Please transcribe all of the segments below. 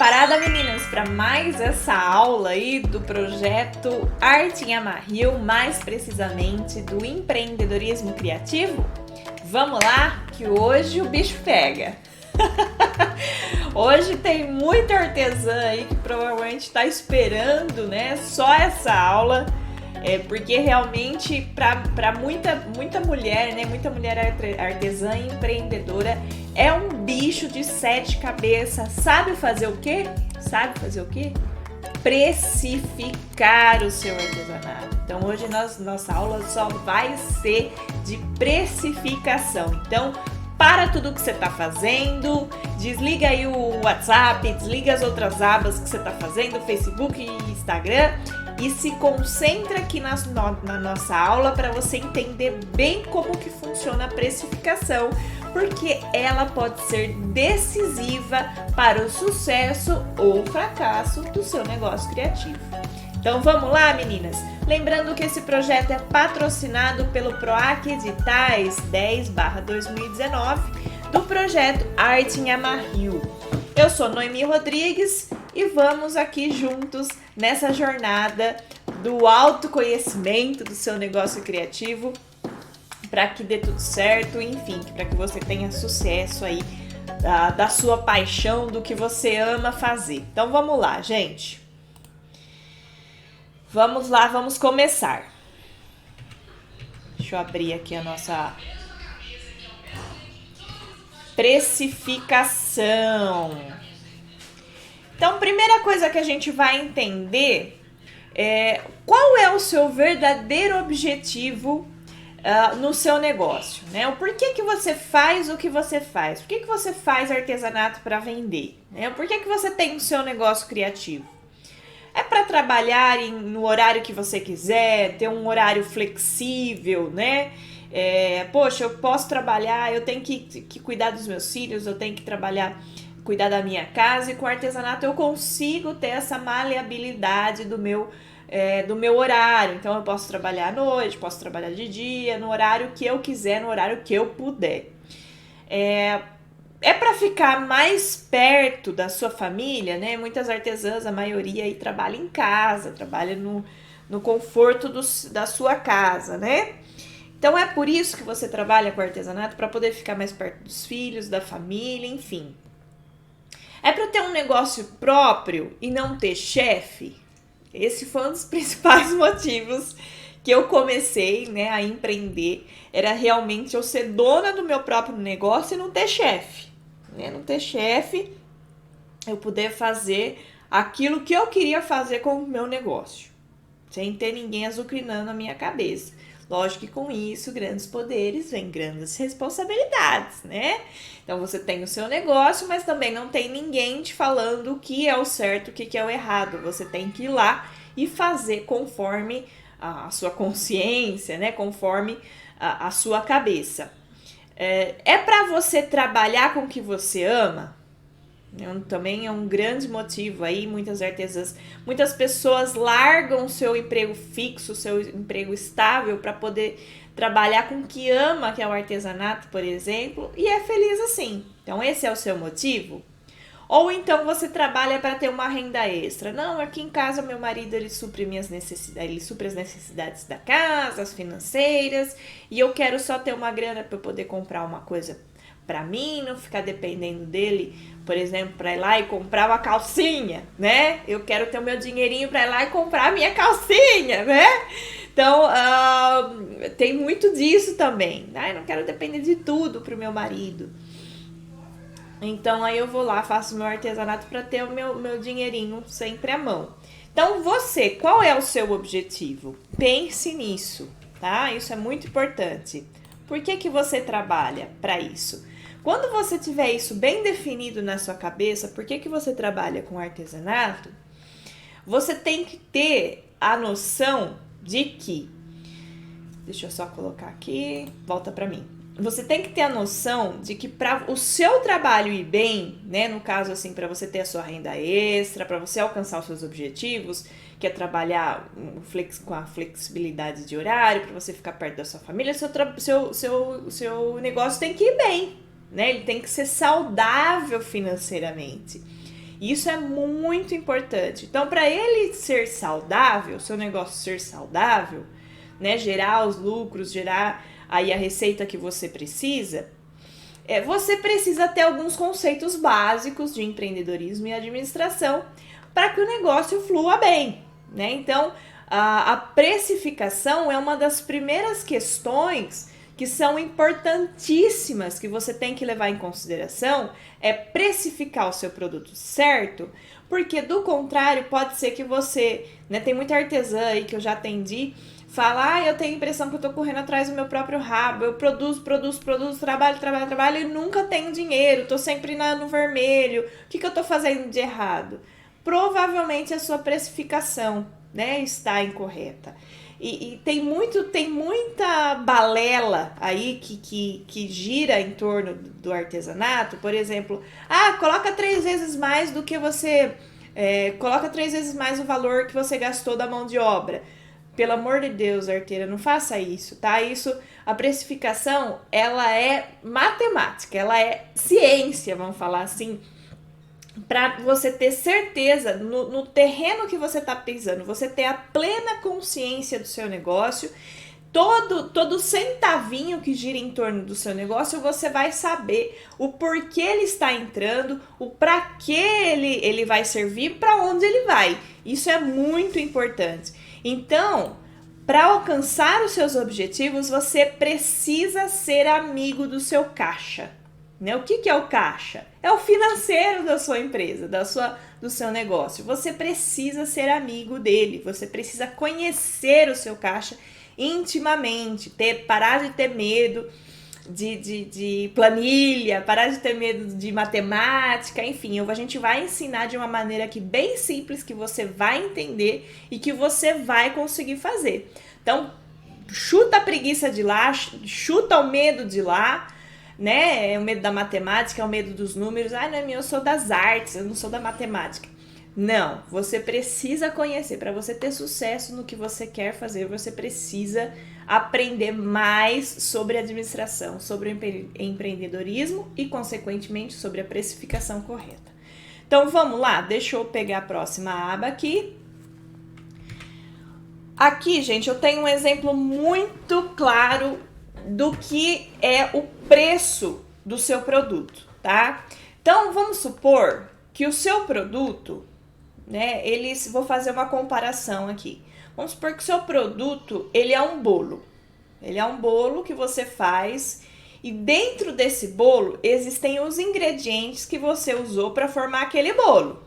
Preparada, meninas, para mais essa aula aí do projeto Arte em Amarrio, mais precisamente do empreendedorismo criativo? Vamos lá, que hoje o bicho pega. Hoje tem muita artesã aí que provavelmente está esperando, né, só essa aula, porque realmente para muita mulher, né, muita mulher artesã e empreendedora é um bicho de 7 cabeças. Sabe fazer o quê? Precificar o seu artesanato. Então hoje nossa aula só vai ser de precificação. Então para tudo que você está fazendo, desliga aí o WhatsApp, desliga as outras abas que você está fazendo, Facebook e Instagram, e se concentra aqui na nossa aula para você entender bem como que funciona a precificação, porque ela pode ser decisiva para o sucesso ou fracasso do seu negócio criativo. Então vamos lá, meninas? Lembrando que esse projeto é patrocinado pelo PROAC Editais 10/2019 do projeto Arte em Amarrio. Eu sou Noemi Rodrigues e vamos aqui juntos nessa jornada do autoconhecimento do seu negócio criativo para que dê tudo certo, enfim, para que você tenha sucesso aí da sua paixão, do que você ama fazer. Então vamos lá, gente. Vamos lá, vamos começar. Deixa eu abrir aqui a nossa precificação. Então, primeira coisa que a gente vai entender é qual é o seu verdadeiro objetivo no seu negócio, né? O porquê que você faz o que você faz? Por que você faz artesanato para vender? Né? Por que você tem o seu negócio criativo? É para trabalhar no horário que você quiser, ter um horário flexível, né? Poxa, eu posso trabalhar, eu tenho que cuidar dos meus filhos, eu tenho que cuidar da minha casa, e com o artesanato eu consigo ter essa maleabilidade do meu horário. Então eu posso trabalhar à noite, posso trabalhar de dia, no horário que eu quiser, no horário que eu puder. É para ficar mais perto da sua família, né? Muitas artesãs, a maioria aí trabalha em casa, trabalha no conforto da sua casa, né? Então é por isso que você trabalha com artesanato, para poder ficar mais perto dos filhos, da família, enfim. É para ter um negócio próprio e não ter chefe? Esse foi um dos principais motivos que eu comecei, né, a empreender. Era realmente eu ser dona do meu próprio negócio e não ter chefe. Não ter chefe, eu poder fazer aquilo que eu queria fazer com o meu negócio, sem ter ninguém azucrinando a minha cabeça. Lógico que com isso, grandes poderes vêm grandes responsabilidades, né? Então você tem o seu negócio, mas também não tem ninguém te falando o que é o certo, o que é o errado. Você tem que ir lá e fazer conforme a sua consciência, né? Conforme a sua cabeça. É para você trabalhar com o que você ama? Também é um grande motivo aí. Muitas pessoas largam o seu emprego fixo, o seu emprego estável, para poder trabalhar com o que ama, que é o artesanato, por exemplo, e é feliz assim. Então esse é o seu motivo? Ou então você trabalha para ter uma renda extra. Não, aqui em casa meu marido ele supre as necessidades da casa, as financeiras, e eu quero só ter uma grana para poder comprar uma coisa para mim, não ficar dependendo dele, por exemplo, para ir lá e comprar uma calcinha, né? Eu quero ter o meu dinheirinho para ir lá e comprar a minha calcinha, né? Então, tem muito disso também. Eu não quero depender de tudo pro meu marido. Então, aí eu vou lá, faço meu artesanato para ter o meu dinheirinho sempre à mão. Então, qual é o seu objetivo? Pense nisso, tá? Isso é muito importante. Por que você trabalha para isso? Quando você tiver isso bem definido na sua cabeça, por que você trabalha com artesanato, você tem que ter a noção de que... Deixa eu só colocar aqui, volta para mim. Você tem que ter a noção de que para o seu trabalho ir bem, né, no caso assim, para você ter a sua renda extra, para você alcançar os seus objetivos, que é trabalhar com a flexibilidade de horário, para você ficar perto da sua família, seu negócio tem que ir bem, né? Ele tem que ser saudável financeiramente. Isso é muito importante. Então, para ele ser saudável, seu negócio ser saudável, né, gerar os lucros, gerar aí a receita que você precisa, você precisa ter alguns conceitos básicos de empreendedorismo e administração para que o negócio flua bem, né? Então, a precificação é uma das primeiras questões que são importantíssimas, que você tem que levar em consideração, é precificar o seu produto certo, porque do contrário pode ser que você, né, tem muita artesã aí que eu já atendi, fala, eu tenho a impressão que eu tô correndo atrás do meu próprio rabo, eu produzo, trabalho e nunca tenho dinheiro, tô sempre no vermelho, o que eu tô fazendo de errado? Provavelmente a sua precificação, né, está incorreta. E tem muita balela aí que gira em torno do artesanato, por exemplo, coloca 3 vezes mais do que você, coloca 3 vezes mais o valor que você gastou da mão de obra. Pelo amor de Deus, arteira, não faça isso, tá? A precificação, ela é matemática, ela é ciência, vamos falar assim, para você ter certeza no terreno que você está pisando, você ter a plena consciência do seu negócio, todo centavinho que gira em torno do seu negócio, você vai saber o porquê ele está entrando, o para que ele vai servir, para onde ele vai. Isso é muito importante. Então, para alcançar os seus objetivos, você precisa ser amigo do seu caixa. Né? O que é o caixa? É o financeiro da sua empresa, do seu negócio. Você precisa ser amigo dele, você precisa conhecer o seu caixa intimamente, parar de ter medo de planilha, parar de ter medo de matemática, enfim, a gente vai ensinar de uma maneira aqui bem simples, que você vai entender e que você vai conseguir fazer. Então, chuta a preguiça de lá, chuta o medo de lá, né? É o medo da matemática, é o medo dos números. Não é meu, eu sou das artes, eu não sou da matemática. Não, você precisa conhecer. Para você ter sucesso no que você quer fazer, você precisa aprender mais sobre administração, sobre empreendedorismo e, consequentemente, sobre a precificação correta. Então, vamos lá, deixa eu pegar a próxima aba aqui. Aqui, gente, eu tenho um exemplo muito claro do que é o preço do seu produto, tá? Então, vamos supor que o seu produto, né, vou fazer uma comparação aqui. Vamos supor que o seu produto, ele é um bolo. Ele é um bolo que você faz e dentro desse bolo existem os ingredientes que você usou para formar aquele bolo,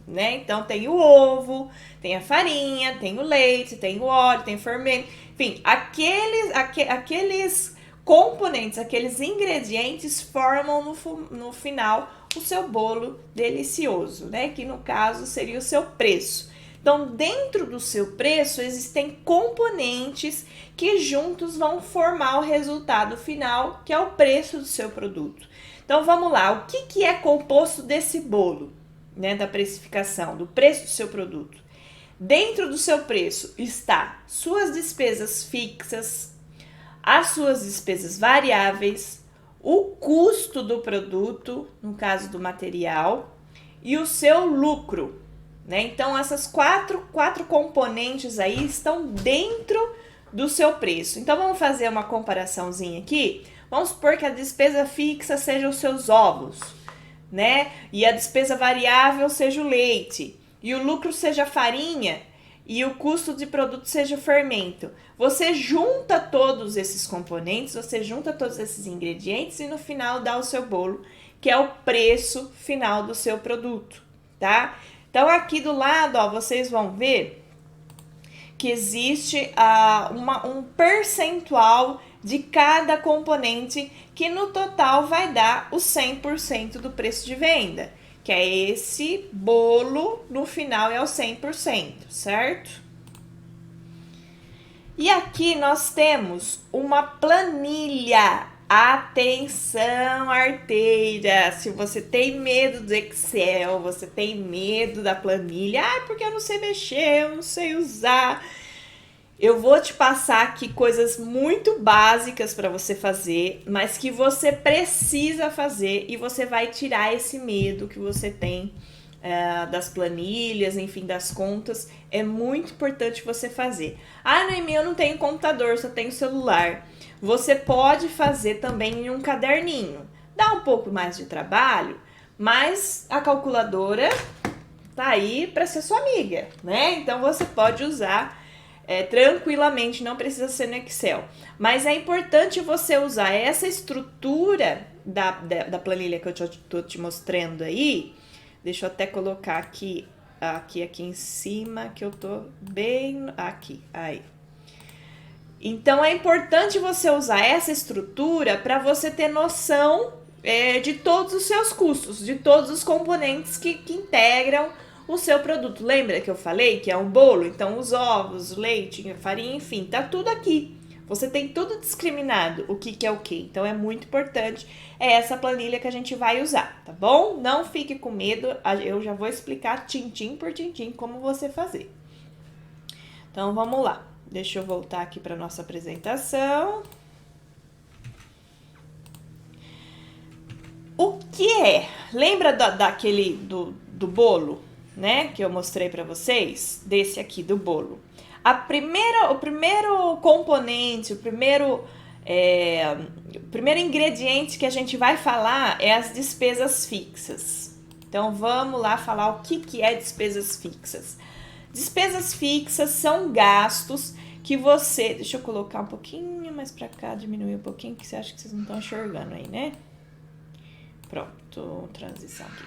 né? Então, tem o ovo, tem a farinha, tem o leite, tem o óleo, tem o fermento, enfim, aqueles componentes, aqueles ingredientes formam no final o seu bolo delicioso, né? Que no caso seria o seu preço. Então, dentro do seu preço existem componentes que juntos vão formar o resultado final, que é o preço do seu produto. Então, vamos lá, o que é composto desse bolo, né? Da precificação, do preço do seu produto? Dentro do seu preço está suas despesas fixas, as suas despesas variáveis, o custo do produto, no caso do material, e o seu lucro, né? Então, essas quatro componentes aí estão dentro do seu preço. Então, vamos fazer uma comparaçãozinha aqui. Vamos supor que a despesa fixa seja os seus ovos, né? E a despesa variável seja o leite, e o lucro seja a farinha, e o custo de produto seja o fermento. Você junta todos esses componentes, você junta todos esses ingredientes e no final dá o seu bolo, que é o preço final do seu produto, tá? Então, aqui do lado, ó, vocês vão ver que existe um percentual de cada componente que no total vai dar o 100% do preço de venda, que é esse bolo, no final é o 100%, certo? E aqui nós temos uma planilha. Atenção, arteira! Se você tem medo do Excel, você tem medo da planilha, porque eu não sei mexer, eu não sei usar. Eu vou te passar aqui coisas muito básicas para você fazer, mas que você precisa fazer e você vai tirar esse medo que você tem das planilhas, enfim, das contas, é muito importante você fazer. Ah, Noemi, eu não tenho computador, só tenho celular. Você pode fazer também em um caderninho. Dá um pouco mais de trabalho, mas a calculadora tá aí para ser sua amiga, né? Então você pode usar tranquilamente, não precisa ser no Excel. Mas é importante você usar essa estrutura da planilha que eu tô te mostrando aí. Deixa eu até colocar aqui em cima, que eu tô bem aqui, aí. Então é importante você usar essa estrutura para você ter noção de todos os seus custos, de todos os componentes que integram o seu produto. Lembra que eu falei que é um bolo? Então os ovos, o leite, a farinha, enfim, tá tudo aqui. Você tem tudo discriminado, o que é o que. Então é muito importante, é essa planilha que a gente vai usar, tá bom? Não fique com medo, eu já vou explicar tintim por tintim como você fazer. Então vamos lá. Deixa eu voltar aqui para nossa apresentação. O que é? Lembra daquele do bolo, né? Que eu mostrei para vocês? Desse aqui, do bolo. O primeiro componente, o primeiro ingrediente que a gente vai falar é as despesas fixas. Então, vamos lá falar o que é despesas fixas. Despesas fixas são gastos que você... Deixa eu colocar um pouquinho mais pra cá, diminuir um pouquinho, que você acha que vocês não estão enxergando aí, né? Pronto, transição aqui.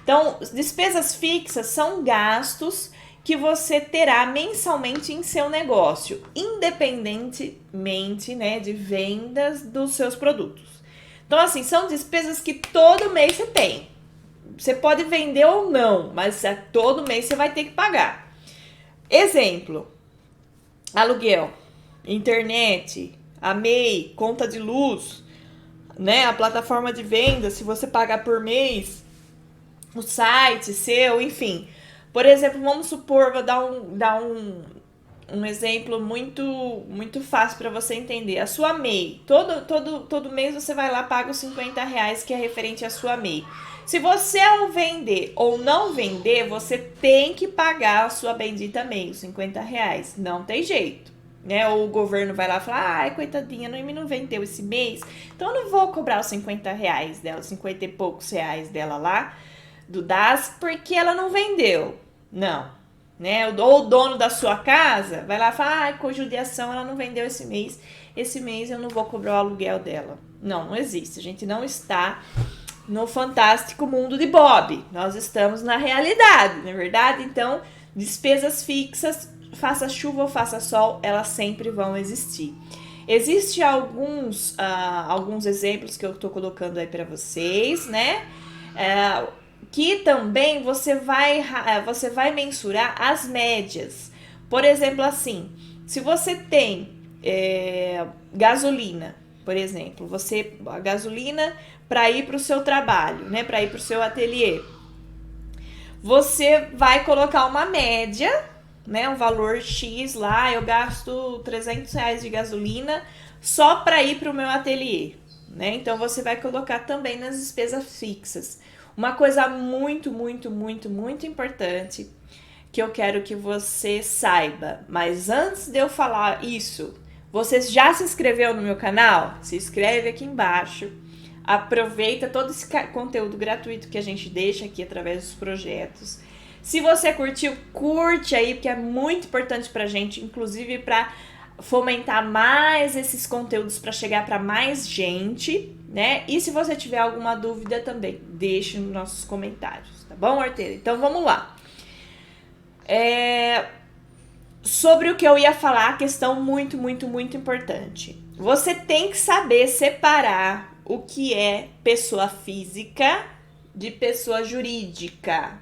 Então, despesas fixas são gastos que você terá mensalmente em seu negócio, independentemente, né, de vendas dos seus produtos. Então, assim, são despesas que todo mês você tem. Você pode vender ou não, mas todo mês você vai ter que pagar. Exemplo, aluguel, internet, a MEI, conta de luz, né, a plataforma de venda, se você pagar por mês, o site seu, enfim. Por exemplo, vamos supor, vou dar um exemplo muito fácil para você entender. A sua MEI, todo mês você vai lá, paga os R$50 que é referente à sua MEI. Se você vender ou não vender, você tem que pagar a sua bendita MEI, os R$50. Não tem jeito, né? Ou o governo vai lá e fala, ai, coitadinha, não vendeu esse mês, então eu não vou cobrar os R$50 dela, 50 e poucos reais dela lá, do DAS, porque ela não vendeu. Não, né? Ou o dono da sua casa vai lá e fala, ai, com judiação, ela não vendeu esse mês eu não vou cobrar o aluguel dela. Não existe, a gente não está no fantástico mundo de Bob, nós estamos na realidade, não é verdade? Então, despesas fixas, faça chuva ou faça sol, elas sempre vão existir. Existem alguns exemplos que eu estou colocando aí para vocês, né? Que também você vai mensurar as médias. Por exemplo, assim, se você tem gasolina, por exemplo, a gasolina para ir para o seu trabalho, né, para ir para o seu ateliê, você vai colocar uma média, né, um valor X lá, eu gasto R$300 de gasolina só para ir para o meu ateliê, né? Então você vai colocar também nas despesas fixas. Uma coisa muito importante que eu quero que você saiba, mas antes de eu falar isso, você já se inscreveu no meu canal? Se inscreve aqui embaixo. Aproveita todo esse conteúdo gratuito que a gente deixa aqui através dos projetos. Se você curtiu, curte aí, porque é muito importante pra gente, inclusive para fomentar mais esses conteúdos para chegar para mais gente, né? E se você tiver alguma dúvida também, deixe nos nossos comentários, tá bom, Arteira? Então vamos lá. Sobre o que eu ia falar, questão muito importante. Você tem que saber separar o que é pessoa física de pessoa jurídica,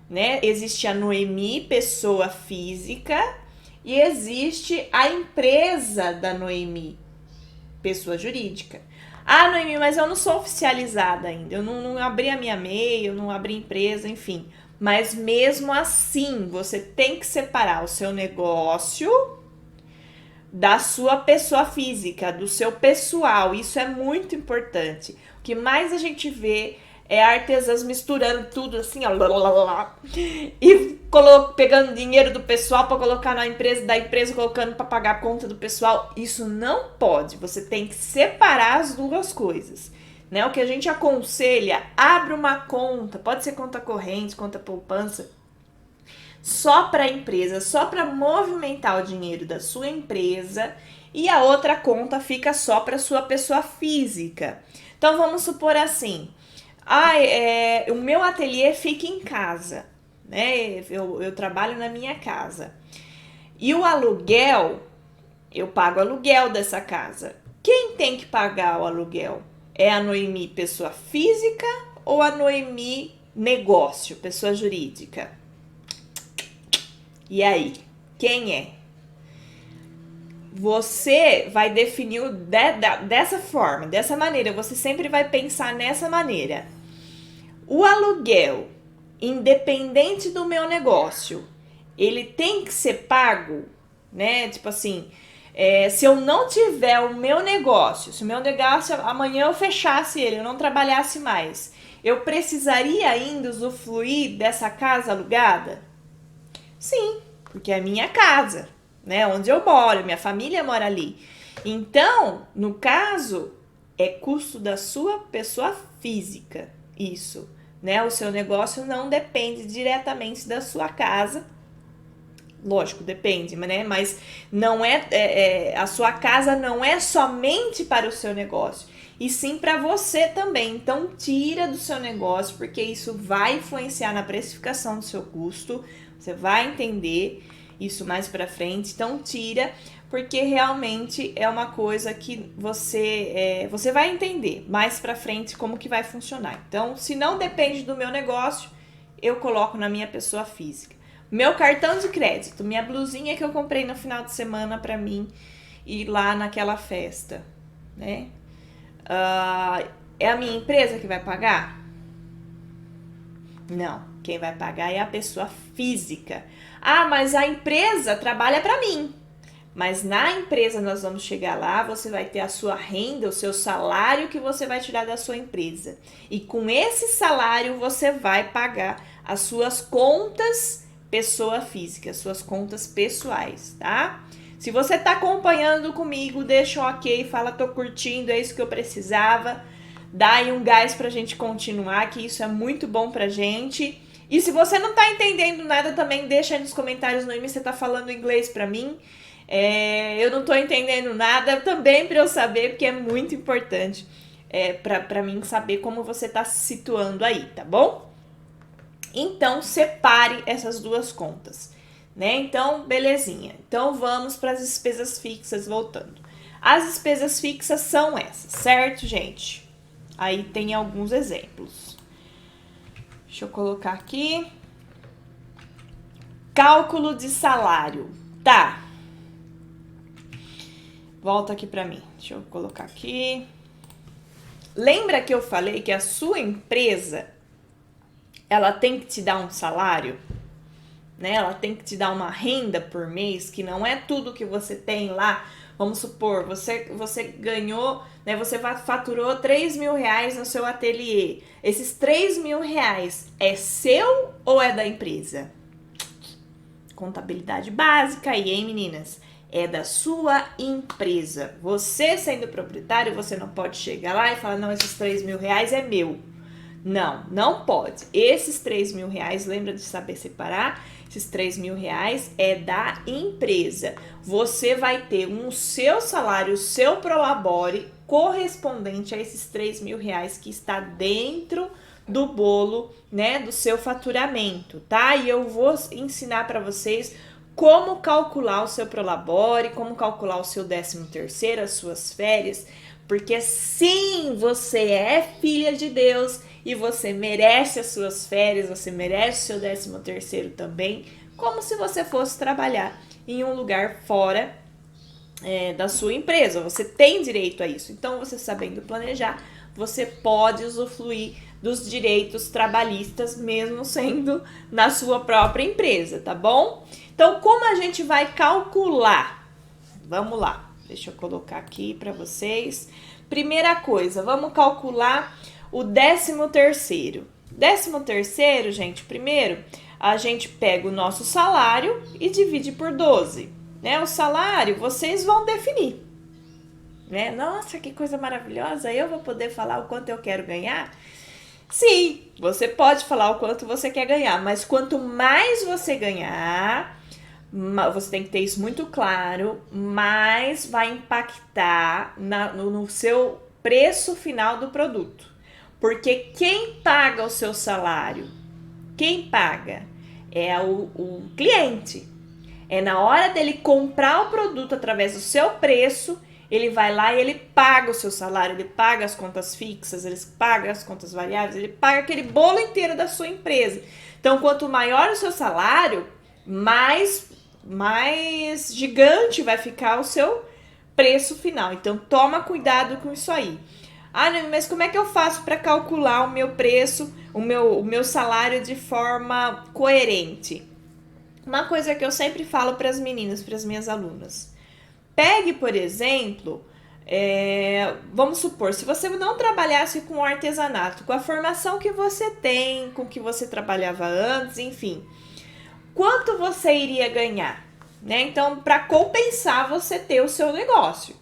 né? Existe a Noemi, pessoa física, e existe a empresa da Noemi, pessoa jurídica. Ah, Noemi, mas eu não sou oficializada ainda, eu não abri a minha MEI, eu não abri empresa, enfim. Mas mesmo assim, você tem que separar o seu negócio da sua pessoa física, do seu pessoal. Isso é muito importante. O que mais a gente vê artesãs misturando tudo assim, ó, e pegando dinheiro do pessoal para colocar na empresa, da empresa colocando para pagar a conta do pessoal. Isso não pode. Você tem que separar as duas coisas. Né? O que a gente aconselha, abre uma conta, pode ser conta corrente, conta poupança, só para a empresa, só para movimentar o dinheiro da sua empresa, e a outra conta fica só para sua pessoa física. Então vamos supor assim, o meu ateliê fica em casa, né? Eu trabalho na minha casa. E o aluguel, eu pago o aluguel dessa casa. Quem tem que pagar o aluguel? É a Noemi pessoa física ou a Noemi negócio, pessoa jurídica? E aí, quem é? Você vai definir dessa forma, dessa maneira. Você sempre vai pensar nessa maneira. O aluguel, independente do meu negócio, ele tem que ser pago, né? Tipo assim, se eu não tiver o meu negócio, se o meu negócio amanhã eu fechasse ele, eu não trabalhasse mais, eu precisaria ainda usufruir dessa casa alugada? Sim, porque é a minha casa, né? Onde eu moro, minha família mora ali. Então, no caso, é custo da sua pessoa física, isso, né? O seu negócio não depende diretamente da sua casa. Lógico, depende, né? Mas não a sua casa não é somente para o seu negócio, e sim para você também. Então, tira do seu negócio, porque isso vai influenciar na precificação do seu custo. Você vai entender isso mais para frente. Então, tira, porque realmente é uma coisa que você vai entender mais para frente como que vai funcionar. Então, se não depende do meu negócio, eu coloco na minha pessoa física. Meu cartão de crédito, minha blusinha que eu comprei no final de semana para mim ir lá naquela festa, né? É a minha empresa que vai pagar? Não, quem vai pagar é a pessoa física. Mas a empresa trabalha para mim. Mas na empresa nós vamos chegar lá, você vai ter a sua renda, o seu salário que você vai tirar da sua empresa. E com esse salário você vai pagar as suas contas pessoa física, suas contas pessoais, tá? Se você tá acompanhando comigo, deixa um ok, fala tô curtindo, é isso que eu precisava. Dá aí um gás pra gente continuar, que isso é muito bom pra gente. E se você não tá entendendo nada também, deixa aí nos comentários, Noemi, você tá falando inglês pra mim. Eu não tô entendendo nada também pra eu saber, porque é muito importante pra mim saber como você tá se situando aí, tá bom? Então, separe essas duas contas, né? Então, belezinha. Então, vamos para as despesas fixas, voltando. As despesas fixas são essas, certo, gente? Aí tem alguns exemplos. Deixa eu colocar aqui. Cálculo de salário. Tá. Volta aqui para mim. Deixa eu colocar aqui. Lembra que eu falei que a sua empresa ela tem que te dar um salário, né? Ela tem que te dar uma renda por mês, que não é tudo que você tem lá. Vamos supor, você ganhou, né? Você faturou 3 mil reais no seu ateliê. Esses 3 mil reais é seu ou é da empresa? Contabilidade básica aí, hein, meninas? É da sua empresa. Você sendo proprietário, você não pode chegar lá e falar, não, esses 3 mil reais é meu. Não, não pode. Esses 3 mil reais, lembra de saber separar? Esses 3 mil reais é da empresa. Você vai ter o seu salário, o seu prolabore correspondente a esses 3 mil reais que está dentro do bolo, né, do seu faturamento, tá? E eu vou ensinar para vocês como calcular o seu prolabore, como calcular o seu 13º, as suas férias, porque sim, você é filha de Deus e você merece as suas férias, você merece o seu 13º também, como se você fosse trabalhar em um lugar fora da sua empresa. Você tem direito a isso. Então, você sabendo planejar, você pode usufruir dos direitos trabalhistas, mesmo sendo na sua própria empresa, tá bom? Então, como a gente vai calcular? Vamos lá, deixa eu colocar aqui para vocês. Primeira coisa, vamos calcular o 13º. 13º, gente, primeiro a gente pega o nosso salário e divide por 12, né? O salário vocês vão definir, né? Nossa, que coisa maravilhosa, eu vou poder falar o quanto eu quero ganhar? Sim, você pode falar o quanto você quer ganhar, mas quanto mais você ganhar, você tem que ter isso muito claro, mais vai impactar no seu preço final do produto. Porque quem paga o seu salário? Quem paga? É o cliente. É na hora dele comprar o produto através do seu preço, ele vai lá e ele paga o seu salário, ele paga as contas fixas, ele paga as contas variáveis, ele paga aquele bolo inteiro da sua empresa. Então, quanto maior o seu salário, mais gigante vai ficar o seu preço final. Então, toma cuidado com isso aí. Ah, mas como é que eu faço para calcular o meu preço, o meu salário de forma coerente? Uma coisa que eu sempre falo para as meninas, para as minhas alunas. Pegue, por exemplo, vamos supor, se você não trabalhasse com artesanato, com a formação que você tem, com o que você trabalhava antes, enfim, quanto você iria ganhar, né? Então, para compensar você ter o seu negócio.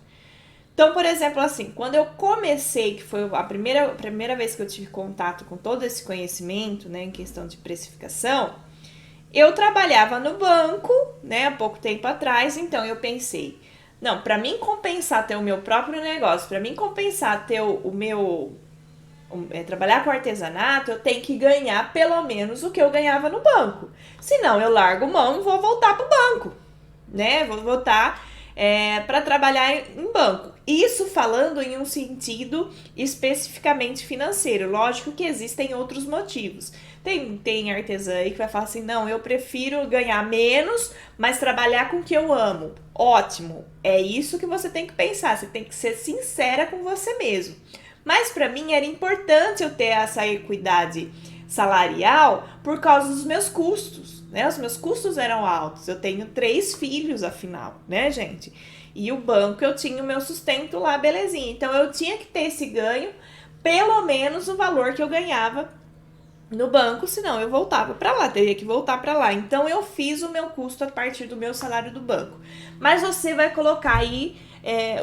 Então, por exemplo, assim, quando eu comecei, que foi a primeira vez que eu tive contato com todo esse conhecimento, né, em questão de precificação, eu trabalhava no banco, né, há pouco tempo atrás, então eu pensei, não, para mim compensar ter o meu próprio negócio, para mim compensar ter trabalhar com artesanato, eu tenho que ganhar pelo menos o que eu ganhava no banco. Senão eu largo mão e vou voltar pro banco, né? Vou voltar para trabalhar em banco. Isso falando em um sentido especificamente financeiro. Lógico que existem outros motivos. Tem artesã aí que vai falar assim, não, eu prefiro ganhar menos, mas trabalhar com o que eu amo. Ótimo, é isso que você tem que pensar, você tem que ser sincera com você mesmo. Mas para mim era importante eu ter essa equidade salarial por causa dos meus custos, né? Os meus custos eram altos, eu tenho 3 filhos afinal, né, gente? E o banco eu tinha o meu sustento lá, belezinha. Então eu tinha que ter esse ganho, pelo menos o valor que eu ganhava no banco, senão eu voltava para lá, teria que voltar para lá. Então eu fiz o meu custo a partir do meu salário do banco. Mas você vai colocar aí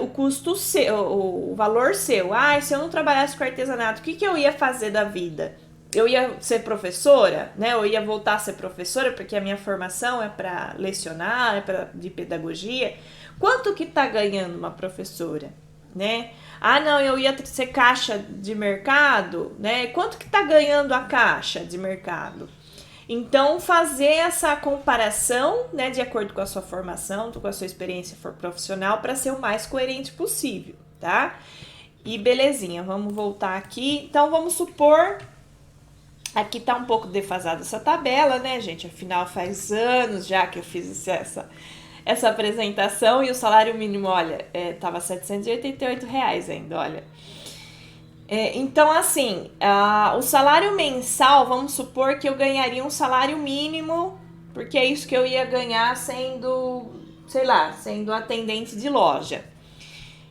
o custo seu, o valor seu. Ah, se eu não trabalhasse com artesanato, o que eu ia fazer da vida? Eu ia ser professora, né? Eu ia voltar a ser professora, porque a minha formação é para lecionar, de pedagogia. Quanto que tá ganhando uma professora, né? Ah, não, eu ia ser caixa de mercado, né? Quanto que tá ganhando a caixa de mercado? Então, fazer essa comparação, né, de acordo com a sua formação, com a sua experiência profissional, para ser o mais coerente possível, tá? E belezinha, vamos voltar aqui. Então, vamos supor, aqui tá um pouco defasada essa tabela, né, gente? Afinal, faz anos já que eu fiz essa apresentação e o salário mínimo, olha, tava R$788 ainda, olha. Então, assim, o salário mensal, vamos supor que eu ganharia um salário mínimo, porque é isso que eu ia ganhar sendo, sei lá, sendo atendente de loja.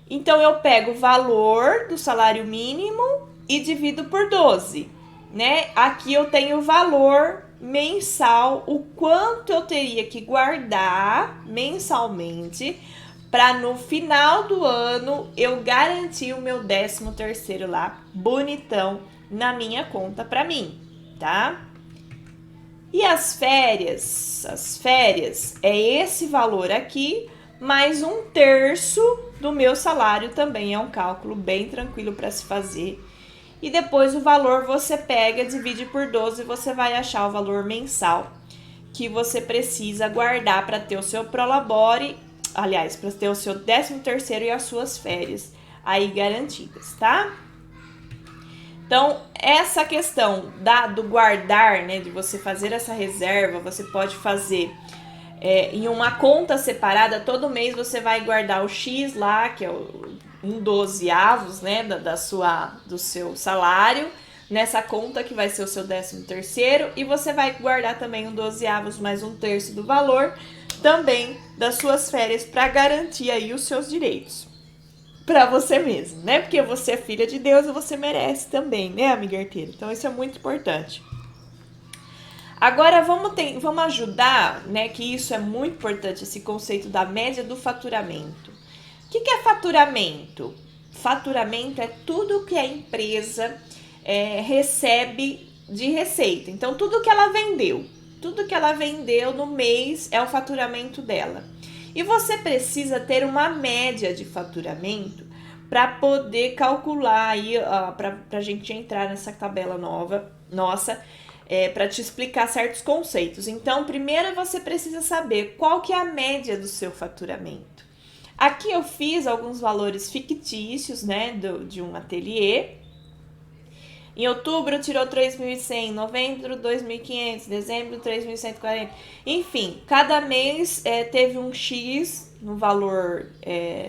Então, eu pego o valor do salário mínimo e divido por 12, né? Aqui eu tenho o valor mensal, o quanto eu teria que guardar mensalmente para no final do ano eu garantir o meu 13º lá, bonitão, na minha conta para mim, tá? E as férias é esse valor aqui, mais 1/3 do meu salário também, é um cálculo bem tranquilo para se fazer. E depois o valor você pega, divide por 12 e você vai achar o valor mensal que você precisa guardar para ter o seu prolabore, aliás, para ter o seu 13º e as suas férias aí garantidas, tá? Então, essa questão do guardar, né, de você fazer essa reserva, você pode fazer em uma conta separada, todo mês você vai guardar o X lá, que é um 12avos, né, do seu salário, nessa conta que vai ser o seu 13º, e você vai guardar também um 12avos mais 1/3 do valor, também das suas férias, para garantir aí os seus direitos. para você mesmo, né? Porque você é filha de Deus e você merece também, né, amiga arteira? Então isso é muito importante. Agora vamos ajudar, né? Que isso é muito importante, esse conceito da média do faturamento. O que é faturamento? Faturamento é tudo que a empresa recebe de receita. Então, tudo que ela vendeu no mês é o faturamento dela. E você precisa ter uma média de faturamento para poder calcular aí, para a gente entrar nessa tabela nova, nossa, para te explicar certos conceitos. Então, primeiro você precisa saber qual que é a média do seu faturamento. Aqui eu fiz alguns valores fictícios, né, de um ateliê. Em outubro tirou 3.100, novembro 2.500, dezembro 3.140. Enfim, cada mês teve um X no valor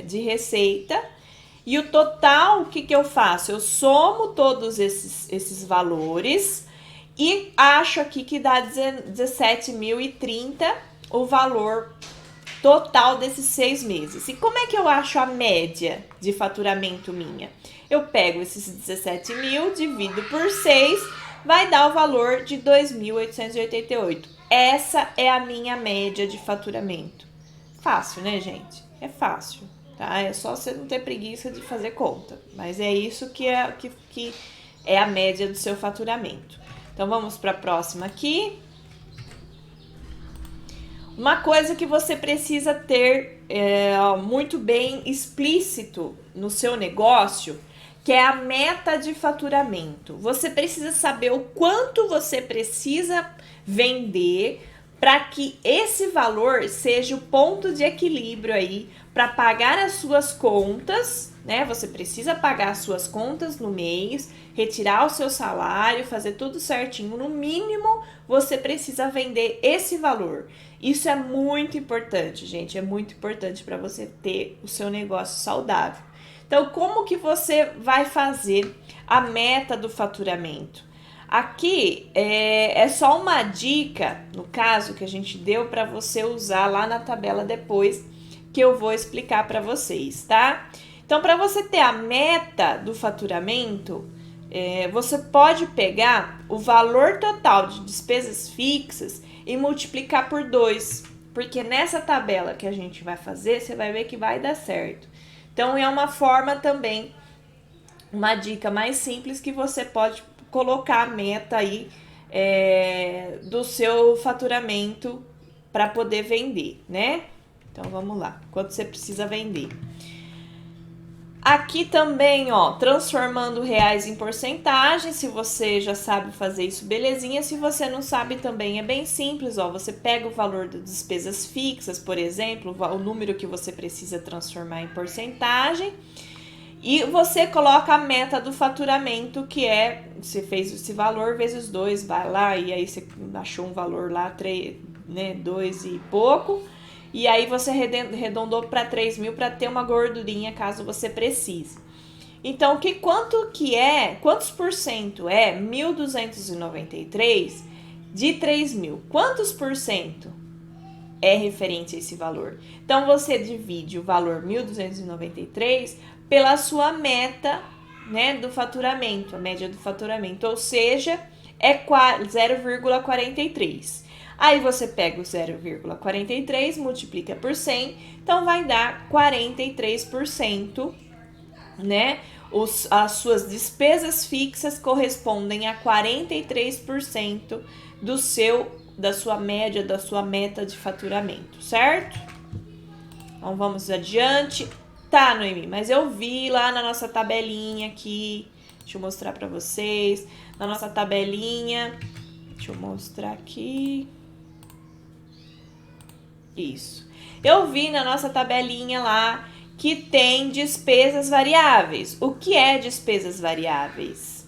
de receita. E o total, o que eu faço? Eu somo todos esses valores e acho aqui que dá 17.030 o valor total desses 6 meses. E como é que eu acho a média de faturamento minha? Eu pego esses 17 mil, divido por 6, vai dar o valor de 2.888. Essa é a minha média de faturamento. Fácil, né, gente? É fácil, tá? É só você não ter preguiça de fazer conta. Mas é isso que é a média do seu faturamento. Então, vamos para a próxima aqui. Uma coisa que você precisa ter muito bem explícito no seu negócio, que é a meta de faturamento. Você precisa saber o quanto você precisa vender para que esse valor seja o ponto de equilíbrio aí para pagar as suas contas, né? Você precisa pagar as suas contas no mês, retirar o seu salário, fazer tudo certinho. No mínimo, você precisa vender esse valor. Isso é muito importante, gente. É muito importante para você ter o seu negócio saudável. Então, como que você vai fazer a meta do faturamento? Aqui é só uma dica, no caso, que a gente deu para você usar lá na tabela depois, que eu vou explicar para vocês, tá? Então, para você ter a meta do faturamento, você pode pegar o valor total de despesas fixas e multiplicar por 2, porque nessa tabela que a gente vai fazer, você vai ver que vai dar certo. Então, é uma forma também, uma dica mais simples que você pode colocar a meta aí do seu faturamento para poder vender, né? Então, vamos lá. Quanto você precisa vender? Aqui também, ó, transformando reais em porcentagem. Se você já sabe fazer isso, belezinha. Se você não sabe, também é bem simples, ó. Você pega o valor das despesas fixas, por exemplo, o número que você precisa transformar em porcentagem, e você coloca a meta do faturamento, que você fez esse valor vezes 2, vai lá, e aí você achou um valor lá, 3, né, 2 e pouco, e aí você arredondou para 3 mil para ter uma gordurinha caso você precise. Então, quantos por cento é 1.293 de 3 mil? Quantos por cento é referente a esse valor? Então, você divide o valor 1.293 pela sua meta, né, do faturamento, a média do faturamento, ou seja, é 0,43. Aí você pega o 0,43, multiplica por 100, então vai dar 43%, né? As suas despesas fixas correspondem a 43% da sua média, da sua meta de faturamento, certo? Então vamos adiante. Tá, Noemi, mas eu vi lá na nossa tabelinha aqui, deixa eu mostrar pra vocês, na nossa tabelinha, deixa eu mostrar aqui, isso, eu vi na nossa tabelinha lá que tem despesas variáveis. O que é despesas variáveis?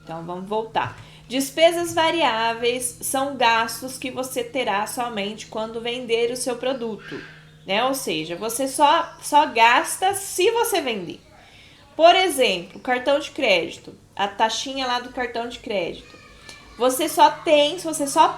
Então, vamos voltar. Despesas variáveis são gastos que você terá somente quando vender o seu produto, né? Ou seja, você só gasta se você vender. Por exemplo, cartão de crédito, a taxinha lá do cartão de crédito. Você só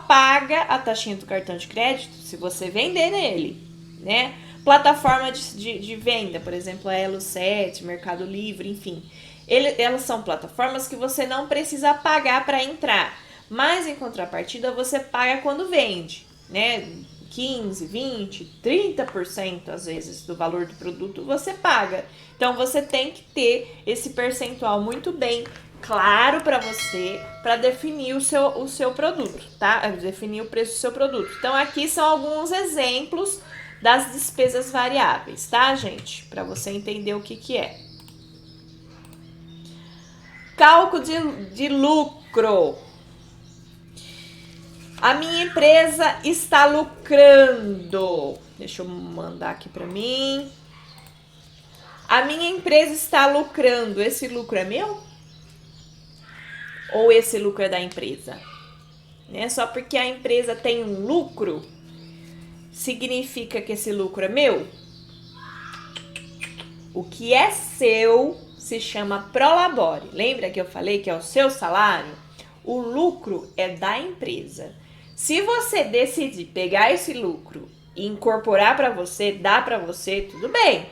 paga a taxinha do cartão de crédito se você vender nele, né? plataforma de venda, por exemplo, a Elo7, Mercado Livre, enfim. Elas são plataformas que você não precisa pagar para entrar, mas em contrapartida você paga quando vende, né? 15, 20, 30% às vezes do valor do produto você paga. Então você tem que ter esse percentual muito bem claro para você, para definir o seu produto, tá? Definir o preço do seu produto. Então aqui são alguns exemplos das despesas variáveis, tá, gente? Para você entender o que é. Cálculo de lucro. A minha empresa está lucrando. Deixa eu mandar aqui para mim. A minha empresa está lucrando. Esse lucro é meu? Ou esse lucro é da empresa? Né? Só porque a empresa tem um lucro, significa que esse lucro é meu? O que é seu se chama prolabore. Lembra que eu falei que é o seu salário? O lucro é da empresa. Se você decidir pegar esse lucro e incorporar para você, dar para você, tudo bem.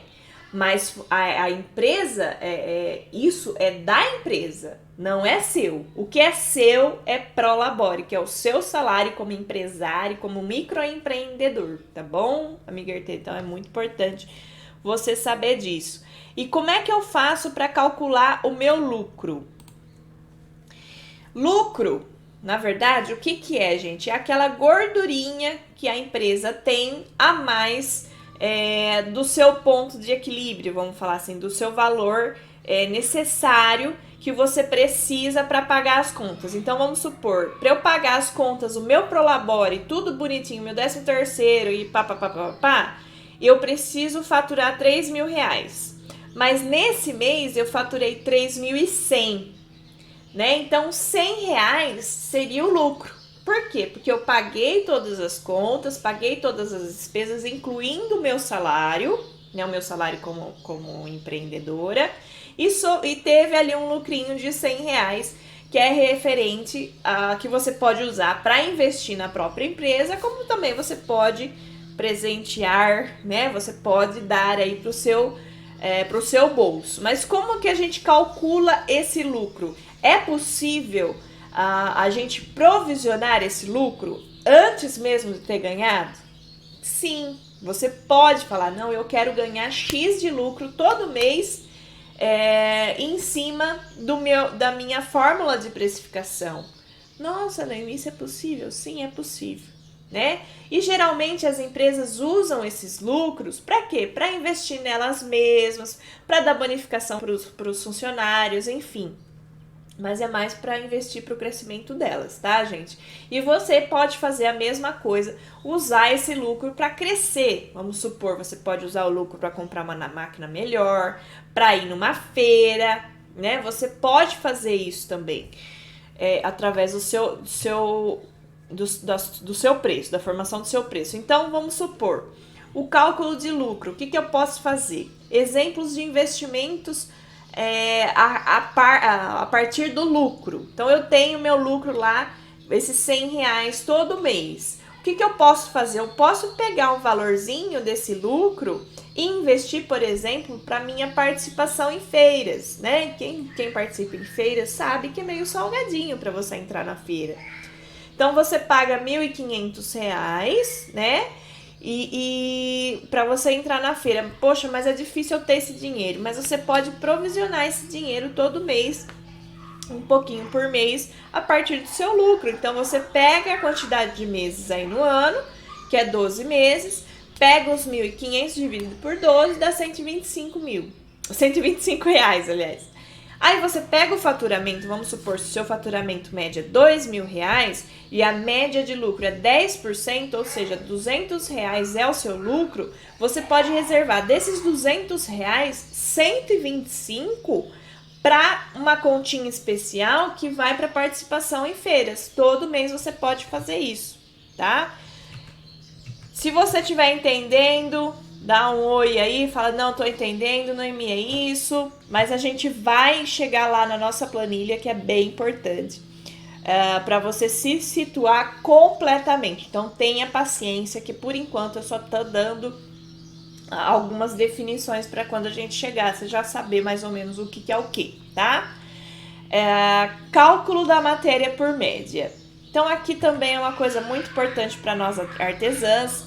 Mas a empresa, isso é da empresa, não é seu. O que é seu é prolabore, que é o seu salário como empresário, como microempreendedor, tá bom, amiga Erte? Então é muito importante você saber disso. E como é que eu faço para calcular o meu lucro? Lucro, na verdade, o que é, gente? É aquela gordurinha que a empresa tem a mais do seu ponto de equilíbrio, vamos falar assim, do seu valor necessário que você precisa para pagar as contas. Então, vamos supor, para eu pagar as contas, o meu prolabore, tudo bonitinho, meu 13º e pá, eu preciso faturar R$3.000. Mas nesse mês eu faturei 3.100, né? Então, R$100 seria o lucro. Por quê? Porque eu paguei todas as contas, paguei todas as despesas, incluindo o meu salário, né? O meu salário como empreendedora, e teve ali um lucrinho de R$100, que é referente a que você pode usar para investir na própria empresa, como também você pode presentear, né? Você pode dar aí para o seu bolso. Mas como que a gente calcula esse lucro? É possível a gente provisionar esse lucro antes mesmo de ter ganhado? Sim, você pode falar, não, eu quero ganhar X de lucro todo mês em cima da minha fórmula de precificação. Nossa, Naomi, isso é possível? Sim, é possível. Né? E geralmente as empresas usam esses lucros para quê? Para investir nelas mesmas, para dar bonificação para os funcionários, enfim. Mas é mais para investir para o crescimento delas, tá, gente? E você pode fazer a mesma coisa, usar esse lucro para crescer. Vamos supor, você pode usar o lucro para comprar uma máquina melhor, para ir numa feira, né? Você pode fazer isso também, através do seu preço, da formação do seu preço. Então, vamos supor, o cálculo de lucro, o que eu posso fazer? Exemplos de investimentos a partir do lucro. Então, eu tenho meu lucro lá, esses R$100 todo mês. O que eu posso fazer? Eu posso pegar um valorzinho desse lucro e investir, por exemplo, para minha participação em feiras, né? Quem participa em feiras sabe que é meio salgadinho para você entrar na feira. Então, você paga R$1.500, né? E para você entrar na feira. Poxa, mas é difícil eu ter esse dinheiro. Mas você pode provisionar esse dinheiro todo mês, um pouquinho por mês, a partir do seu lucro. Então, você pega a quantidade de meses aí no ano, que é 12 meses, pega os 1.500 dividido por 12, dá R$125, aliás. Aí você pega o faturamento, vamos supor, se o seu faturamento médio é R$2.000 e a média de lucro é 10%, ou seja, R$200 é o seu lucro, você pode reservar desses R$200, 125 para uma continha especial que vai para participação em feiras. Todo mês você pode fazer isso, tá? Se você estiver entendendo, dá um oi aí, fala, não, tô entendendo, Noemi, é isso. Mas a gente vai chegar lá na nossa planilha, que é bem importante, para você se situar completamente. Então, tenha paciência, que por enquanto eu só tô dando algumas definições para quando a gente chegar, você já saber mais ou menos o que é o que, tá? Cálculo da matéria por média. Então aqui também é uma coisa muito importante para nós artesãs.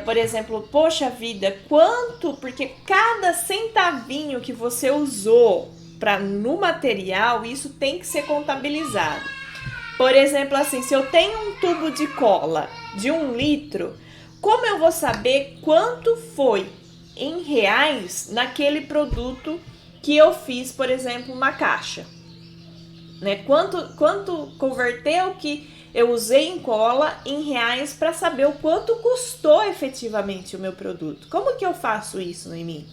Por exemplo, poxa vida, quanto? Porque cada centavinho que você usou no material, isso tem que ser contabilizado. Por exemplo, assim, se eu tenho um tubo de cola de 1 litro, como eu vou saber quanto foi em reais naquele produto que eu fiz, por exemplo, uma caixa? Né? Quanto converteu que eu usei em cola em reais para saber o quanto custou efetivamente o meu produto? Como que eu faço isso em mim?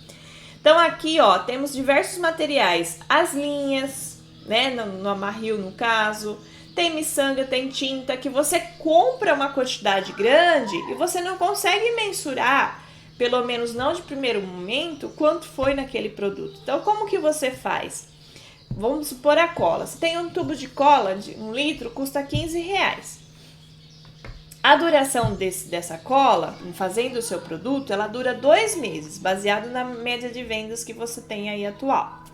Então aqui, ó, temos diversos materiais, as linhas, né, no amarril no caso, tem miçanga, tem tinta, que você compra uma quantidade grande e você não consegue mensurar, pelo menos não de primeiro momento, quanto foi naquele produto. Então como que você faz? Vamos supor a cola. Se tem um tubo de cola de 1 litro, custa R$15. A duração dessa cola, fazendo o seu produto, ela dura 2 meses, baseado na média de vendas que você tem aí atual.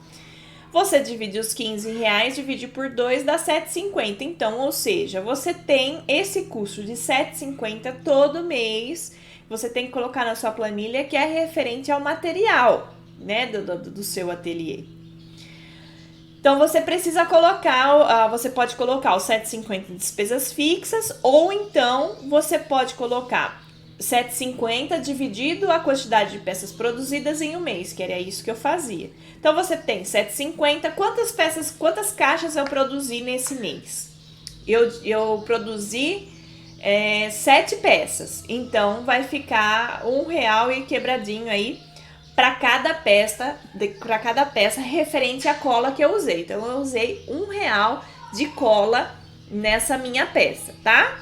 Você divide os R$15, divide por 2, dá R$7,50. Então, ou seja, você tem esse custo de R$7,50 todo mês. Você tem que colocar na sua planilha, que é referente ao material, né, do seu ateliê. Então, você precisa colocar, você pode colocar os R$7,50 de despesas fixas, ou então você pode colocar R$7,50 dividido a quantidade de peças produzidas em um mês, que era isso que eu fazia. Então, você tem R$7,50, quantas caixas eu produzi nesse mês? Eu produzi 7 peças, então vai ficar R$1 e quebradinho aí para cada peça referente à cola que eu usei. Então, eu usei R$1 de cola nessa minha peça, tá?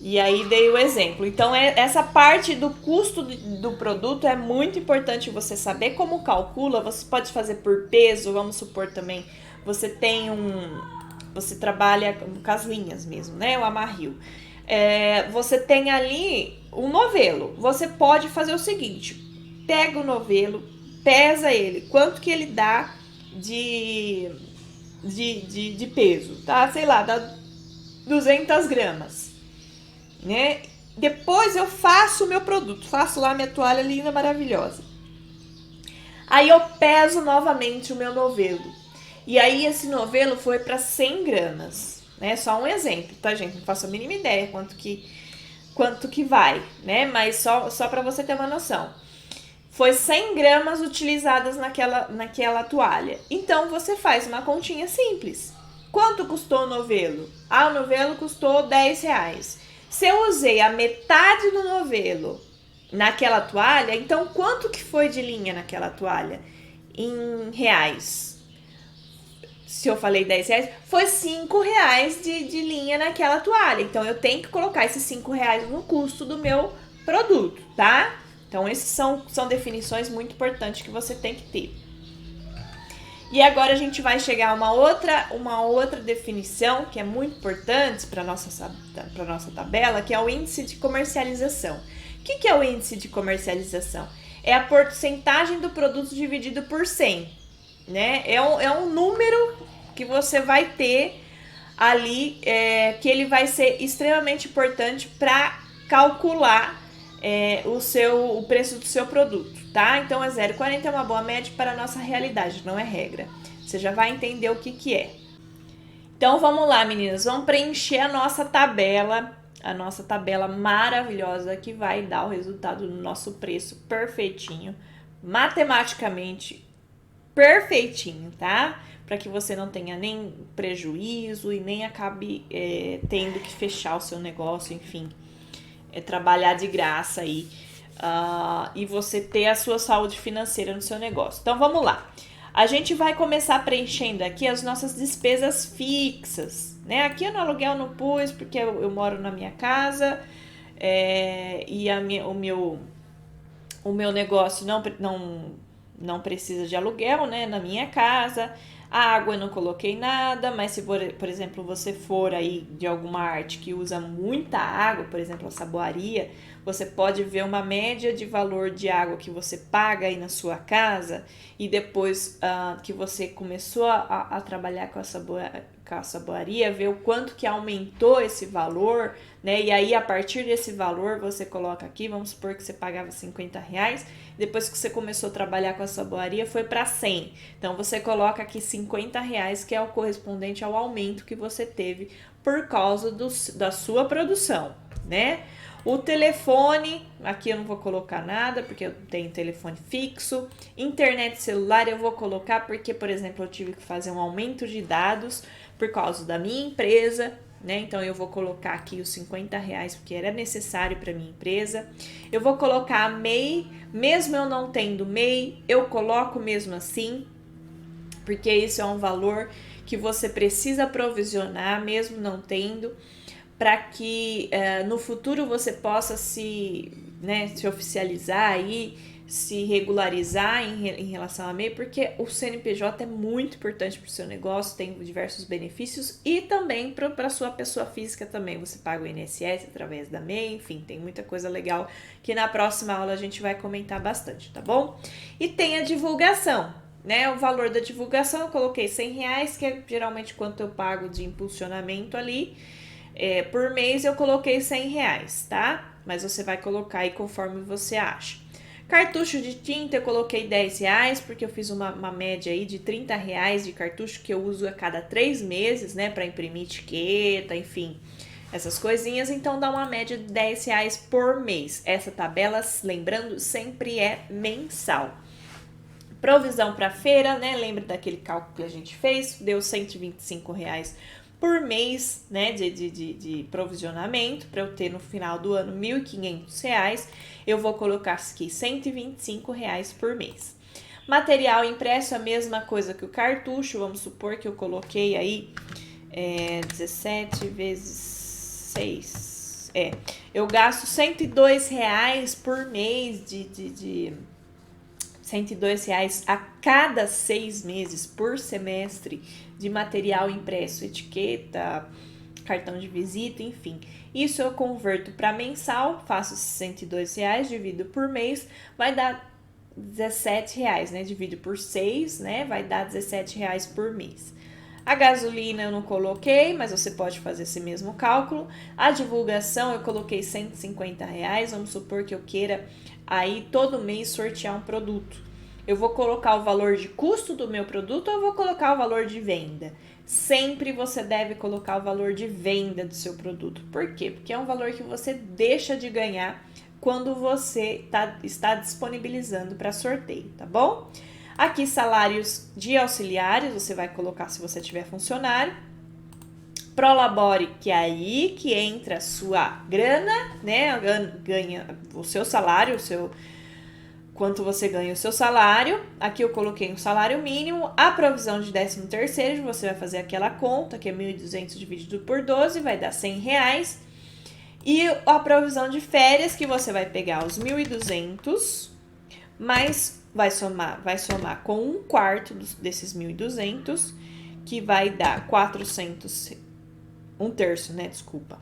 E aí dei o exemplo. Então, essa parte do custo do produto é muito importante você saber como calcula. Você pode fazer por peso, vamos supor também. Você trabalha com as linhas mesmo, né? O amarril. Você tem ali um novelo. Você pode fazer o seguinte: pega o novelo, pesa ele, quanto que ele dá de peso, tá? Sei lá, dá 200 gramas, né? Depois eu faço o meu produto, faço lá minha toalha linda, maravilhosa. Aí eu peso novamente o meu novelo. E aí esse novelo foi para 100 gramas, né? Só um exemplo, tá, gente? Não faço a mínima ideia quanto que vai, né? Mas só para você ter uma noção. Foi 100 gramas utilizadas naquela toalha. Então, você faz uma continha simples. Quanto custou o novelo? O novelo custou R$10. Se eu usei a metade do novelo naquela toalha, então quanto que foi de linha naquela toalha? Em reais. Se eu falei R$10, foi R$5 de linha naquela toalha. Então, eu tenho que colocar esses R$5 no custo do meu produto, tá? Então, essas são definições muito importantes que você tem que ter. E agora a gente vai chegar a uma outra definição que é muito importante para a nossa tabela, que é o índice de comercialização. O que é o índice de comercialização? É a porcentagem do produto dividido por 100. Né? É um número que você vai ter ali, que ele vai ser extremamente importante para calcular o preço do seu produto, tá? Então, 0,40 é uma boa média para a nossa realidade, não é regra. Você já vai entender o que é. Então, vamos lá, meninas. Vamos preencher a nossa tabela maravilhosa que vai dar o resultado do nosso preço perfeitinho, matematicamente perfeitinho, tá? Para que você não tenha nem prejuízo e nem acabe tendo que fechar o seu negócio, enfim. Trabalhar de graça aí e você ter a sua saúde financeira no seu negócio. Então, vamos lá. A gente vai começar preenchendo aqui as nossas despesas fixas, né? Aqui no aluguel não pus, porque eu moro na minha casa e o meu negócio não precisa de aluguel, né? Na minha casa. A água eu não coloquei nada, mas se, por exemplo, você for aí de alguma arte que usa muita água, por exemplo, a saboaria, você pode ver uma média de valor de água que você paga aí na sua casa e depois que você começou a trabalhar com a saboaria, ver o quanto que aumentou esse valor, né? E aí, a partir desse valor, você coloca aqui, vamos supor que você pagava R$50, depois que você começou a trabalhar com a saboaria, foi para 100. Então, você coloca aqui R$50, que é o correspondente ao aumento que você teve por causa da sua produção, né? O telefone, aqui eu não vou colocar nada, porque eu tenho telefone fixo. Internet celular eu vou colocar porque, por exemplo, eu tive que fazer um aumento de dados por causa da minha empresa, né? Então eu vou colocar aqui os R$50 porque era necessário para minha empresa. Eu vou colocar a MEI, mesmo eu não tendo MEI, eu coloco mesmo assim, porque isso é um valor que você precisa provisionar, mesmo não tendo, para que no futuro você possa se oficializar aí, se regularizar em relação a MEI, porque o CNPJ é muito importante para o seu negócio, tem diversos benefícios e também para a sua pessoa física também. Você paga o INSS através da MEI, enfim, tem muita coisa legal que na próxima aula a gente vai comentar bastante, tá bom? E tem a divulgação, né? O valor da divulgação eu coloquei R$100, que é geralmente quanto eu pago de impulsionamento ali. Por mês eu coloquei R$100, tá? Mas você vai colocar aí conforme você acha. Cartucho de tinta eu coloquei R$10, porque eu fiz uma média aí de R$30 de cartucho que eu uso a cada 3 meses, né? Para imprimir etiqueta, enfim, essas coisinhas. Então dá uma média de R$10 por mês. Essa tabela, lembrando, sempre é mensal. Provisão para feira, né? Lembra daquele cálculo que a gente fez? Deu R$125 por mês, né, de provisionamento, para eu ter no final do ano R$1.500, eu vou colocar aqui R$125 por mês. Material impresso, a mesma coisa que o cartucho, vamos supor que eu coloquei aí 17 vezes 6, eu gasto R$102 por mês de R$102 a cada 6 meses por semestre de material impresso, etiqueta, cartão de visita, enfim. Isso eu converto para mensal, faço R$102, divido por mês, vai dar R$17, né? Divido por 6, né? Vai dar R$17 por mês. A gasolina eu não coloquei, mas você pode fazer esse mesmo cálculo. A divulgação eu coloquei R$150, vamos supor que eu queira aí todo mês sortear um produto. Eu vou colocar o valor de custo do meu produto ou eu vou colocar o valor de venda? Sempre você deve colocar o valor de venda do seu produto. Por quê? Porque é um valor que você deixa de ganhar quando você está disponibilizando para sorteio, tá bom? Aqui, salários de auxiliares, você vai colocar se você tiver funcionário. Prolabore, que é aí que entra a sua grana, né? Ganha o seu salário, quanto você ganha o seu salário. Aqui eu coloquei um salário mínimo. A provisão de 13º, você vai fazer aquela conta, que é 1.200 dividido por 12, vai dar R$100. E a provisão de férias, que você vai pegar os 1.200, mas vai somar com 1/4 desses 1.200, que vai dar 400, 1/3, né? Desculpa.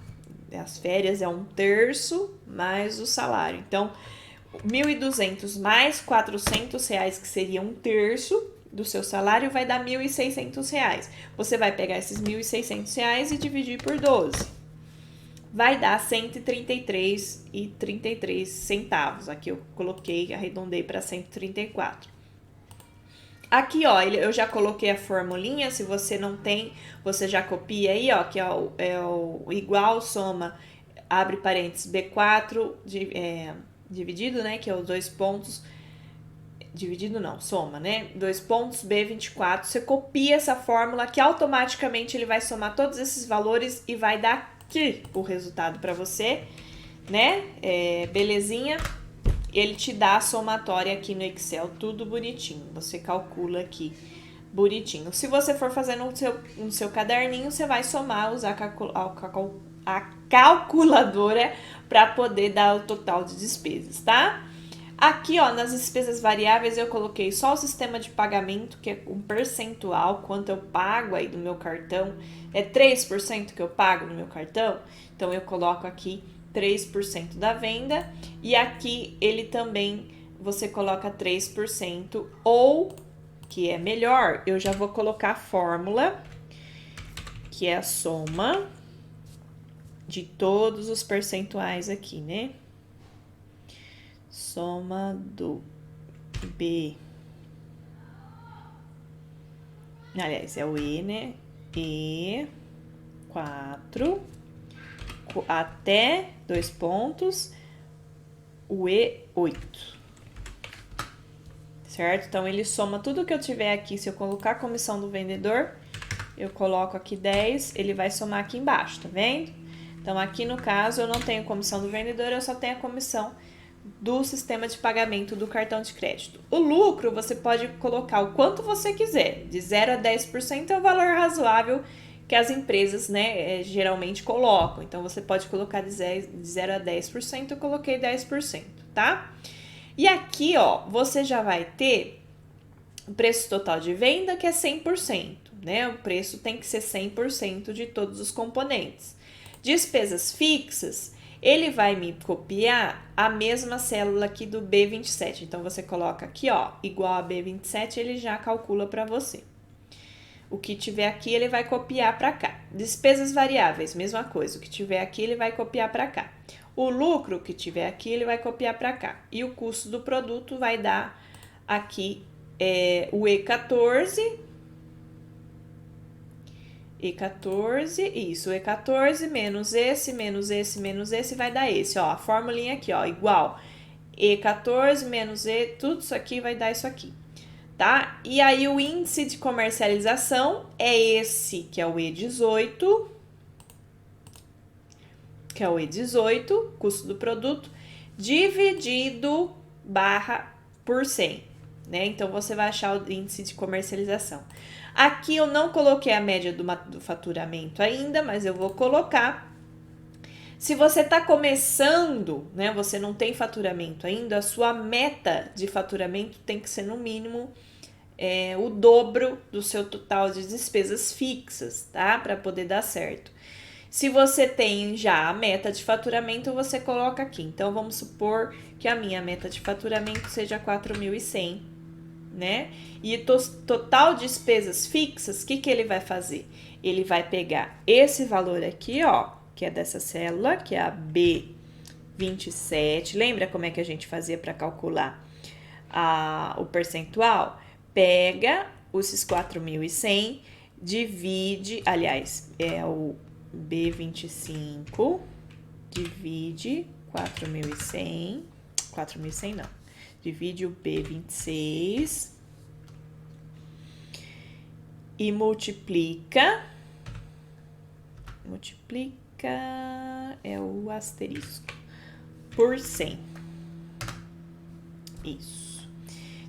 As férias é 1/3 mais o salário. Então, 1.200 mais R$400, que seria 1/3 do seu salário, vai dar R$1.600. Você vai pegar esses R$1.600 e dividir por 12. Vai dar R$133,33. Aqui eu coloquei, arredondei para 134. Aqui, ó, eu já coloquei a formulinha. Se você não tem, você já copia aí, ó, que é o igual, soma, abre parênteses, B4, dividido, né, que é os 2 pontos, dividido não, soma, né, 2 pontos, B24, você copia essa fórmula que automaticamente ele vai somar todos esses valores e vai dar aqui o resultado para você, né, belezinha, ele te dá a somatória aqui no Excel, tudo bonitinho, você calcula aqui bonitinho. Se você for fazer no seu caderninho, você vai somar, usar a calculadora para poder dar o total de despesas, tá? Aqui, ó, nas despesas variáveis eu coloquei só o sistema de pagamento, que é um percentual, quanto eu pago aí do meu cartão. É 3% que eu pago no meu cartão, então eu coloco aqui 3% da venda. E aqui ele também, você coloca 3%, ou, que é melhor, eu já vou colocar a fórmula, que é a soma de todos os percentuais aqui, né? Soma do B. Aliás, é o E, né? E4 até 2 pontos, o E8. Certo? Então, ele soma tudo que eu tiver aqui. Se eu colocar a comissão do vendedor, eu coloco aqui 10, ele vai somar aqui embaixo, tá vendo? Então, aqui no caso, eu não tenho comissão do vendedor, eu só tenho a comissão do sistema de pagamento do cartão de crédito. O lucro, você pode colocar o quanto você quiser, de 0 a 10% é o valor razoável que as empresas, né, geralmente colocam. Então, você pode colocar de 0 a 10%, eu coloquei 10%, tá? E aqui, ó, você já vai ter o preço total de venda, que é 100%, né? O preço tem que ser 100% de todos os componentes. Despesas fixas, ele vai me copiar a mesma célula aqui do B27. Então, você coloca aqui, ó, igual a B27, ele já calcula para você. O que tiver aqui, ele vai copiar para cá. Despesas variáveis, mesma coisa. O que tiver aqui, ele vai copiar para cá. O lucro que tiver aqui, ele vai copiar para cá. E o custo do produto vai dar aqui o E14. E14, isso, E14 menos esse, menos esse, menos esse, vai dar esse, ó, a formulinha aqui, ó, igual E14 menos E, tudo isso aqui vai dar isso aqui, tá? E aí o índice de comercialização é esse, que é o E18, custo do produto, dividido por 100, né? Então, você vai achar o índice de comercialização. Aqui eu não coloquei a média do faturamento ainda, mas eu vou colocar. Se você está começando, né, você não tem faturamento ainda, a sua meta de faturamento tem que ser no mínimo o dobro do seu total de despesas fixas, tá? Para poder dar certo. Se você tem já a meta de faturamento, você coloca aqui. Então, vamos supor que a minha meta de faturamento seja 4.100, né? E total despesas fixas, o que ele vai fazer? Ele vai pegar esse valor aqui, ó, que é dessa célula, que é a B27. Lembra como é que a gente fazia para calcular o percentual? Pega esses 4.100, divide, aliás, é o B25, divide 4.100, 4.100 não, divide o B26 e multiplica, é o asterisco, por 100. Isso.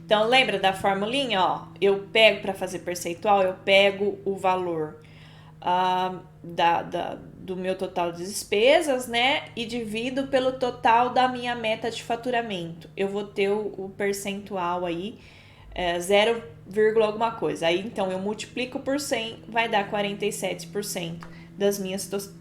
Então, lembra da formulinha, ó? Eu pego, para fazer percentual, eu pego o valor do meu total de despesas, né? E divido pelo total da minha meta de faturamento. Eu vou ter o percentual aí, 0, alguma coisa. Aí, então, eu multiplico por 100, vai dar 47%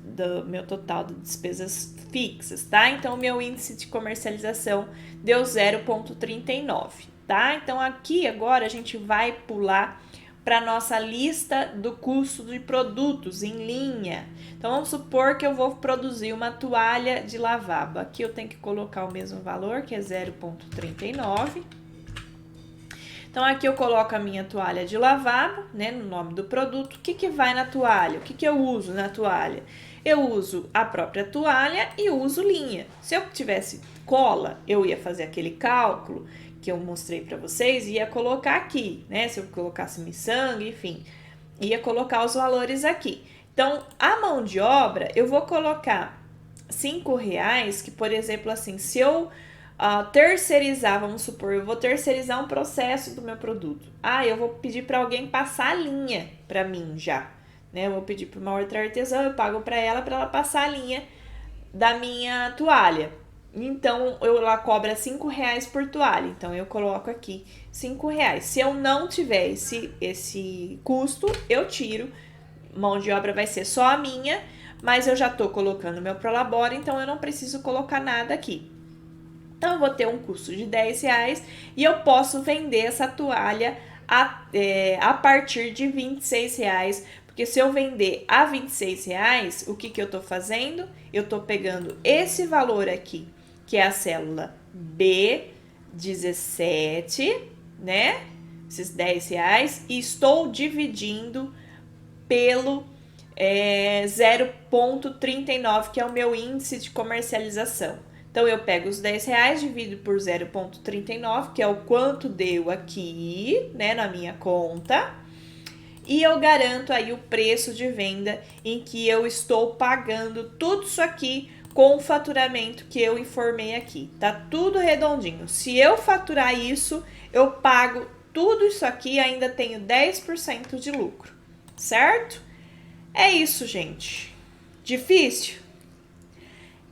do meu total de despesas fixas, tá? Então, o meu índice de comercialização deu 0,39, tá? Então, aqui agora a gente vai pular para nossa lista do custo de produtos em linha. Então, vamos supor que eu vou produzir uma toalha de lavabo. Aqui eu tenho que colocar o mesmo valor, que é 0,39. Então, aqui eu coloco a minha toalha de lavabo, né, no nome do produto. O que vai na toalha? O que eu uso na toalha? Eu uso a própria toalha e uso linha. Se eu tivesse cola, eu ia fazer aquele cálculo que eu mostrei para vocês e ia colocar aqui, né? Se eu colocasse miçanga, enfim, ia colocar os valores aqui. Então, a mão de obra, eu vou colocar R$5, que, por exemplo, assim, se eu terceirizar, vamos supor, eu vou terceirizar um processo do meu produto. Eu vou pedir para alguém passar a linha para mim já, né? Eu vou pedir para uma outra artesã, eu pago para ela passar a linha da minha toalha. então ela cobra R$ 5 por toalha. Então eu coloco aqui R$ 5. Se eu não tiver esse custo, eu tiro. Mão de obra vai ser só a minha, mas eu já tô colocando meu Prolabore, então eu não preciso colocar nada aqui. Então eu vou ter um custo de R$ 10 e eu posso vender essa toalha a partir de R$ 26. Porque se eu vender a R$ 26, o que eu tô fazendo? Eu tô pegando esse valor aqui, que é a célula B17, né? Esses R$ 10, e estou dividindo pelo 0,39, que é o meu índice de comercialização. Então, eu pego os R$ 10, divido por 0,39, que é o quanto deu aqui, né, na minha conta, e eu garanto aí o preço de venda em que eu estou pagando tudo isso aqui com o faturamento que eu informei aqui. Tá tudo redondinho. Se eu faturar isso, eu pago tudo isso aqui e ainda tenho 10% de lucro, certo? É isso, gente. Difícil?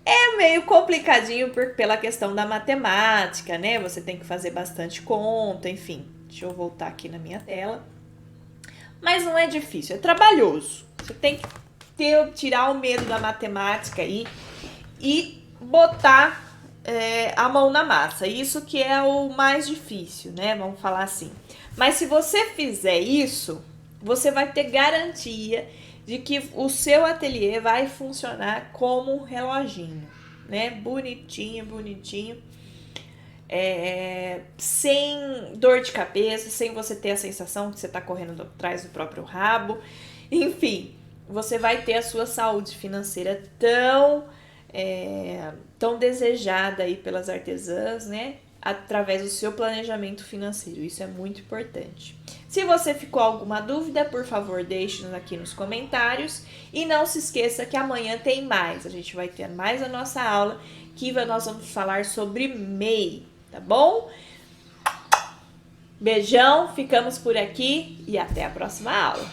É meio complicadinho pela questão da matemática, né? Você tem que fazer bastante conta, enfim. Deixa eu voltar aqui na minha tela. Mas não é difícil, é trabalhoso. Você tem que tirar o medo da matemática aí e botar a mão na massa. Isso que é o mais difícil, né? Vamos falar assim. Mas se você fizer isso, você vai ter garantia de que o seu ateliê vai funcionar como um reloginho, né? Bonitinho, bonitinho. Sem dor de cabeça, sem você ter a sensação que você está correndo atrás do próprio rabo. Enfim, você vai ter a sua saúde financeira tão desejada aí pelas artesãs, né? Através do seu planejamento financeiro. Isso é muito importante. Se você ficou alguma dúvida, por favor, deixe-nos aqui nos comentários. E não se esqueça que amanhã tem mais. A gente vai ter mais a nossa aula, que nós vamos falar sobre MEI, tá bom? Beijão, ficamos por aqui e até a próxima aula.